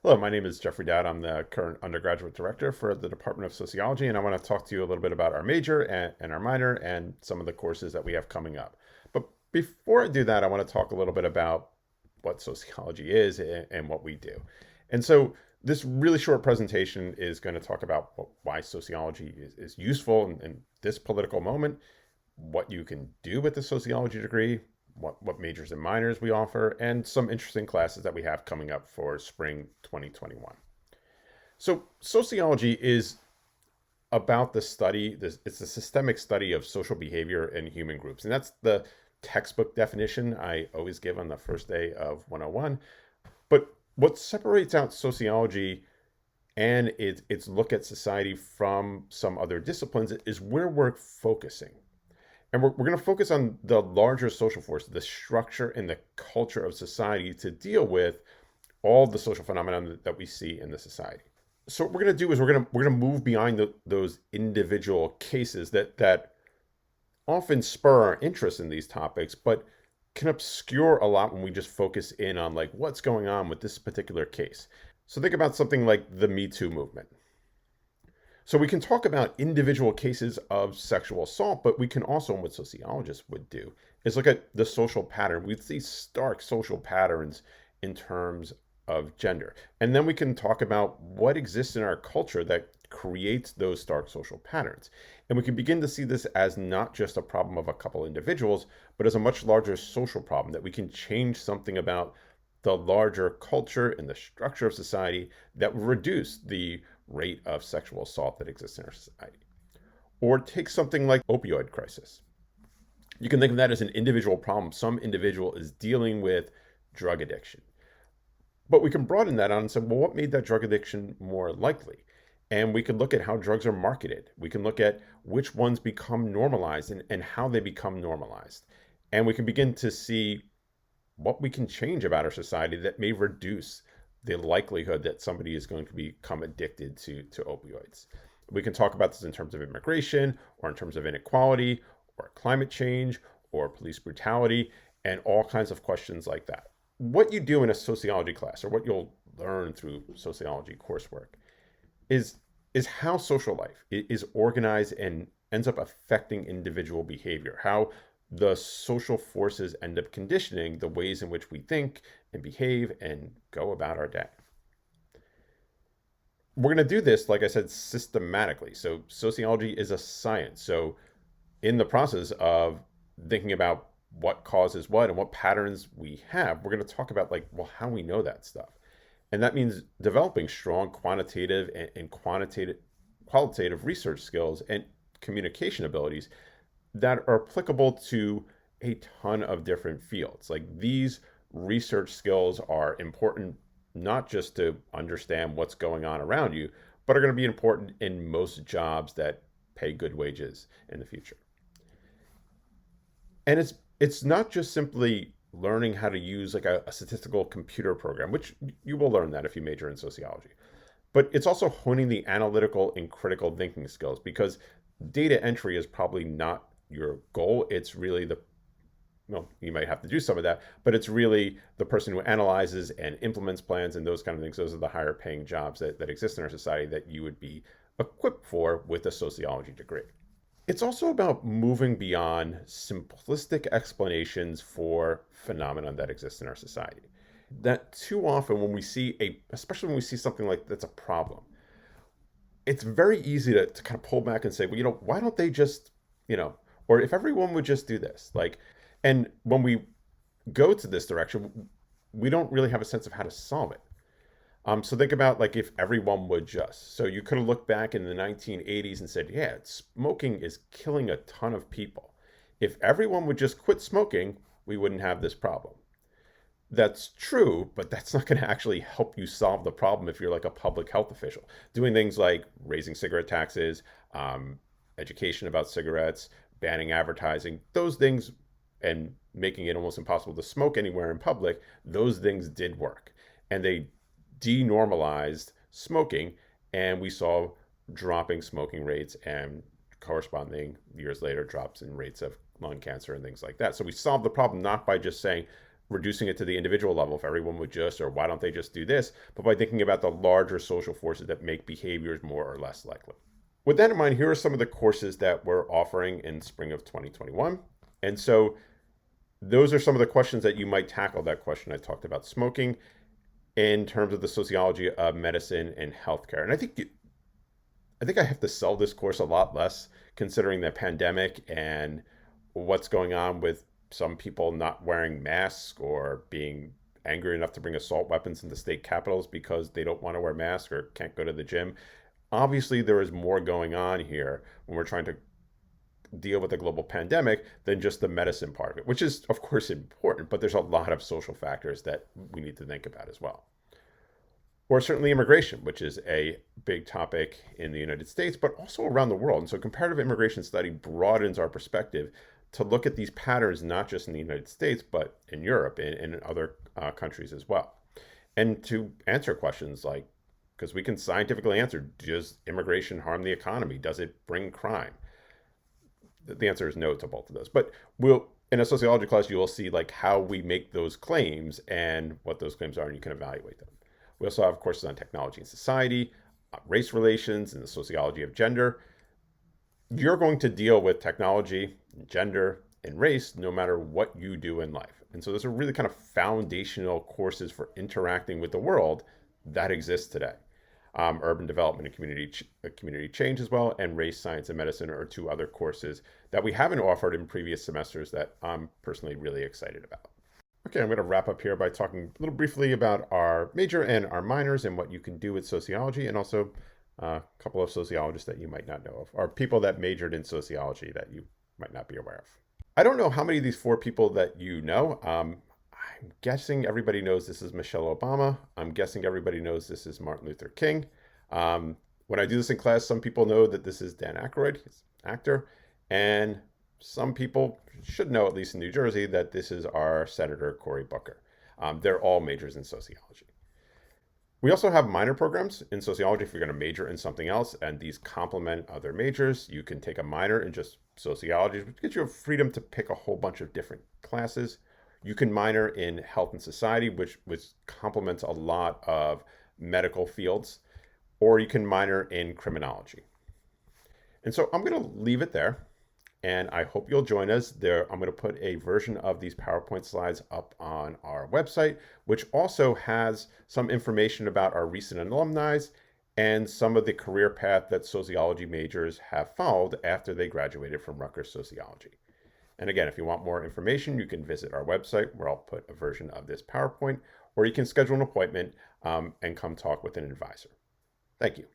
Hello, my name is Jeffrey Dowd. I'm the current undergraduate director for the Department of Sociology, and I want to talk to you a little bit about our major and our minor and some of the courses that we have coming up. But before I do that, I want to talk a little bit about what sociology is and what we do. And so, this really short presentation is going to talk about why sociology is useful in this political moment, what you can do with the sociology degree, what majors and minors we offer, and some interesting classes that we have coming up for spring 2021. So, sociology is about the study, it's a systemic study of social behavior in human groups. And that's the textbook definition I always give on the first day of 101. But what separates out sociology and its look at society from some other disciplines is where we're focusing. And we're going to focus on the larger social force, the structure and the culture of society to deal with all the social phenomena that we see in the society. So what we're going to do is we're going to move behind those individual cases that often spur our interest in these topics, but can obscure a lot when we just focus in on like what's going on with this particular case. So think about something like the Me Too movement. So we can talk about individual cases of sexual assault, but we can also, what sociologists would do, is look at the social pattern. We see stark social patterns in terms of gender. And then we can talk about what exists in our culture that creates those stark social patterns. And we can begin to see this as not just a problem of a couple individuals, but as a much larger social problem that we can change something about the larger culture and the structure of society that will reduce the rate of sexual assault that exists in our society. Or take something like opioid crisis. You can think of that as an individual problem. Some individual is dealing with drug addiction. But we can broaden that out and say, well, what made that drug addiction more likely? And we can look at how drugs are marketed. We can look at which ones become normalized and how they become normalized. And we can begin to see what we can change about our society that may reduce the likelihood that somebody is going to become addicted to opioids. We can talk about this in terms of immigration or in terms of inequality or climate change or police brutality and all kinds of questions like that. What you do in a sociology class or what you'll learn through sociology coursework is how social life is organized and ends up affecting individual behavior, how the social forces end up conditioning the ways in which we think and behave and go about our day. We're going to do this, like I said, systematically. So sociology is a science. So in the process of thinking about what causes what and what patterns we have, we're going to talk about like, well, how we know that stuff. And that means developing strong quantitative and qualitative research skills and communication abilities that are applicable to a ton of different fields. Like these research skills are important not just to understand what's going on around you, but are going to be important in most jobs that pay good wages in the future. And it's not just simply learning how to use like a statistical computer program, which you will learn that if you major in sociology. But it's also honing the analytical and critical thinking skills because data entry is probably not your goal. It's really well, you might have to do some of that, but it's really the person who analyzes and implements plans and those kind of things. Those are the higher paying jobs that exist in our society that you would be equipped for with a sociology degree. It's also about moving beyond simplistic explanations for phenomena that exist in our society. That too often when we see especially when we see something like that's a problem, it's very easy to kind of pull back and say, well, why don't they just, or if everyone would just do this, and when we go to this direction, we don't really have a sense of how to solve it. So think about like if everyone would just. So you could have looked back in the 1980s and said, yeah, smoking is killing a ton of people. If everyone would just quit smoking, we wouldn't have this problem. That's true, but that's not going to actually help you solve the problem if you're like a public health official. Doing things like raising cigarette taxes, education about cigarettes, banning advertising, those things, and making it almost impossible to smoke anywhere in public, those things did work. And they denormalized smoking, and we saw dropping smoking rates and corresponding years later drops in rates of lung cancer and things like that. So we solved the problem not by just saying reducing it to the individual level, if everyone would just, or why don't they just do this, but by thinking about the larger social forces that make behaviors more or less likely. With that in mind, here are some of the courses that we're offering in spring of 2021. And so those are some of the questions that you might tackle. That question I talked about smoking in terms of the sociology of medicine and healthcare. And I think I have to sell this course a lot less considering the pandemic and what's going on with some people not wearing masks or being angry enough to bring assault weapons into state capitals because they don't want to wear masks or can't go to the gym. Obviously, there is more going on here when we're trying to deal with a global pandemic than just the medicine part of it, which is, of course, important, but there's a lot of social factors that we need to think about as well. Or certainly immigration, which is a big topic in the United States, but also around the world. And so comparative immigration study broadens our perspective to look at these patterns, not just in the United States, but in Europe and in other countries as well. And to answer questions like, because we can scientifically answer, does immigration harm the economy? Does it bring crime? The answer is no to both of those. But in a sociology class, you will see like how we make those claims and what those claims are, and you can evaluate them. We also have courses on technology and society, race relations, and the sociology of gender. You're going to deal with technology, gender, and race no matter what you do in life. And so those are really kind of foundational courses for interacting with the world that exists today. Urban development and community change as well, and race, science, and medicine are two other courses that we haven't offered in previous semesters that I'm personally really excited about. Okay, I'm going to wrap up here by talking a little briefly about our major and our minors and what you can do with sociology, and also a couple of sociologists that you might not know of, or people that majored in sociology that you might not be aware of. I don't know how many of these four people that you know. I'm guessing everybody knows this is Michelle Obama. I'm guessing everybody knows this is Martin Luther King. When I do this in class, some people know that this is Dan Aykroyd, he's an actor, and some people should know, at least in New Jersey, that this is our Senator Cory Booker. They're all majors in sociology. We also have minor programs in sociology if you're going to major in something else, and these complement other majors. You can take a minor in just sociology, which gives you freedom to pick a whole bunch of different classes. You can minor in health and society, which complements a lot of medical fields, or you can minor in criminology. And so I'm going to leave it there, and I hope you'll join us there. I'm going to put a version of these PowerPoint slides up on our website, which also has some information about our recent alumni and some of the career path that sociology majors have followed after they graduated from Rutgers Sociology. And again, if you want more information, you can visit our website where I'll put a version of this PowerPoint, or you can schedule an appointment and come talk with an advisor. Thank you.